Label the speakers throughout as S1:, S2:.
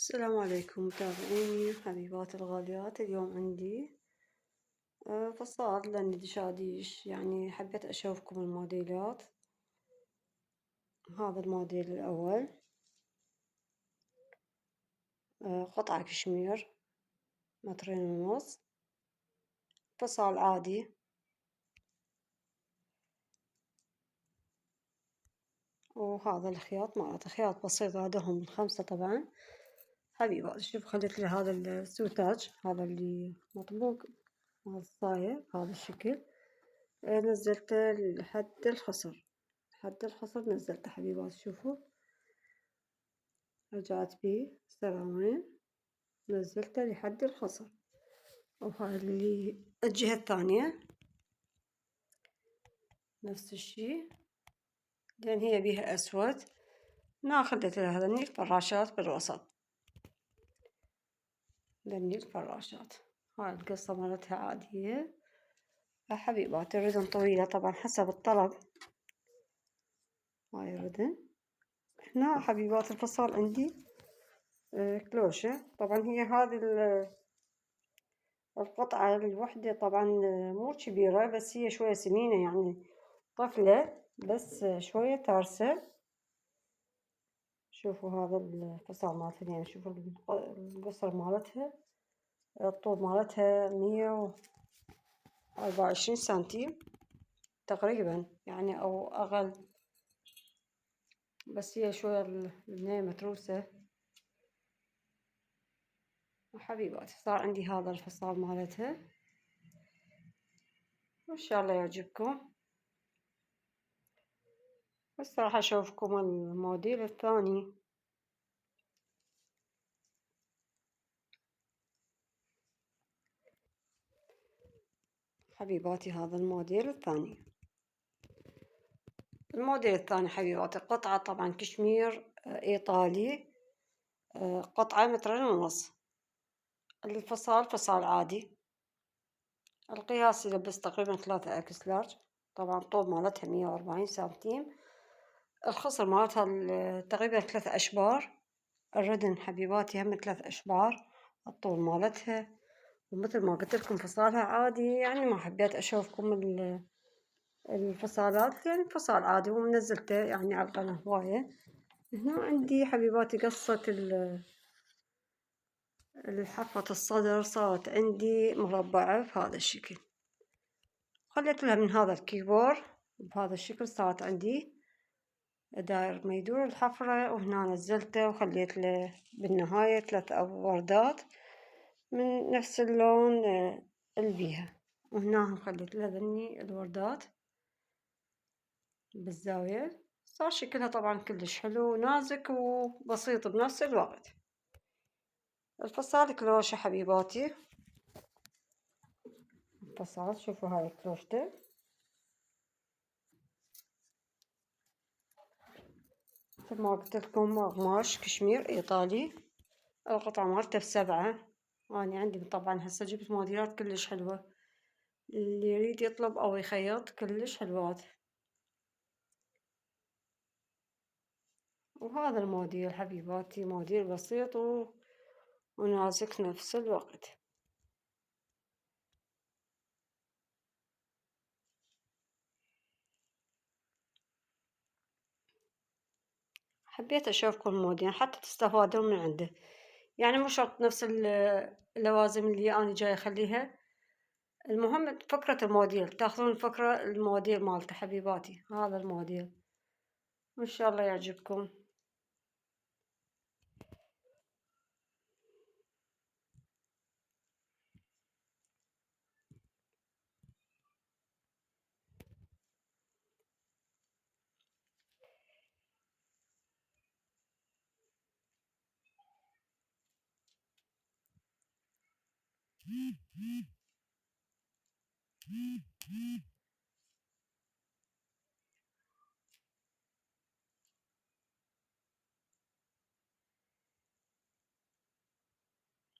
S1: السلام عليكم متابعيني حبيباتي الغاليات. اليوم عندي فصال للدشاديش، يعني حبيت أشوفكم الموديلات. هذا الموديل الأول قطعة كشمير 2.5 متر، فصال عادي. وهذا الخياط مالته خياط بسيط، هذاهم من 5 طبعا. حبيبات شوف، خليت لي هذا السوتاج، هذا اللي مطبوق، هذا الصاير هذا الشكل. نزلته لحد الخصر، لحد الخصر نزلته حبيبات. شوفوا، رجعت بيه سراوين، نزلته لحد الخصر. وهاي اللي الجهة الثانية نفس الشي، لأن هي بيها أسود. خليت لها هذني الفراشات بالوسط، ذني الفراشات. هاي القصة مالتها عادية حبيبات. الردن طويلة طبعا حسب الطلب. هاي الردن. هنا حبيبات الفصال عندي كلوشة. طبعا هي هذه القطعة الوحدة طبعا مو كبيرة، بس هي شوية سمينة، يعني طفلة بس شوية تارسة. شوفوا هذا الفصال مالتها، يعني شوفوا القصر مالتها، الطول مالتها 124 سنتيم تقريبا، يعني أو أقل، بس هي شوية البنية متروسة. وحبيباتي صار عندي هذا الفصال مالتها، وإن شاء الله يعجبكم. بس راح أشوفكم الموديل الثاني. حبيباتي هذا الموديل الثاني. الموديل الثاني حبيباتي قطعة طبعا كشمير إيطالي، قطعة 2.5 متر. الفصال فصال عادي، القياس يلبس تقريبا 3 إكس لارج. طبعا طول مالتها 140 سنتيم. الخصر مالتها تقريبا 3 أشبار. الردن حبيباتي هم 3 أشبار الطول مالتها. ومثل ما قلت لكم فصالها عادي، يعني ما حبيت أشوفكم الفصالات، يعني فصال عادي ومنزلته يعني على القناة هواية. هنا عندي حبيباتي قصة الحافة الصدر صارت عندي مربعة بهذا الشكل. خليت لها من هذا الكيبور بهذا الشكل، صارت عندي داير ما يدور الحفرة. وهنا نزلته وخليت له بالنهاية 3 وردات من نفس اللون البيها. وهنا خليت له ذني الوردات بالزاوية. صار شكلها طبعا كلش حلو ونازك وبسيط بنفس الوقت. الفصال كلوشة حبيباتي. الفصال شوفوا هاي كلوشته، مثل ما قلت لكم قماش كشمير إيطالي. القطعة مالته ب7. أنا عندي طبعا هسه جبت موديلات كلش حلوة، اللي يريد يطلب أو يخيط كلش حلوات. وهذا الموديل حبيباتي موديل بسيط ونازك نفس الوقت. حبيت أشوفكم الموديل حتى تستفادون من عنده، يعني مو شرط نفس اللوازم اللي أنا جاي أخليها. المهم فكرة الموديل، تاخذون الفكرة الموديل مالته حبيباتي. هذا الموديل وإن شاء الله يعجبكم.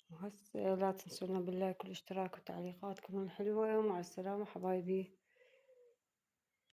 S1: وهسه لا تنسونا باللايك والاشتراك وتعليقاتكم الحلوة. ومع السلامة حبايبي.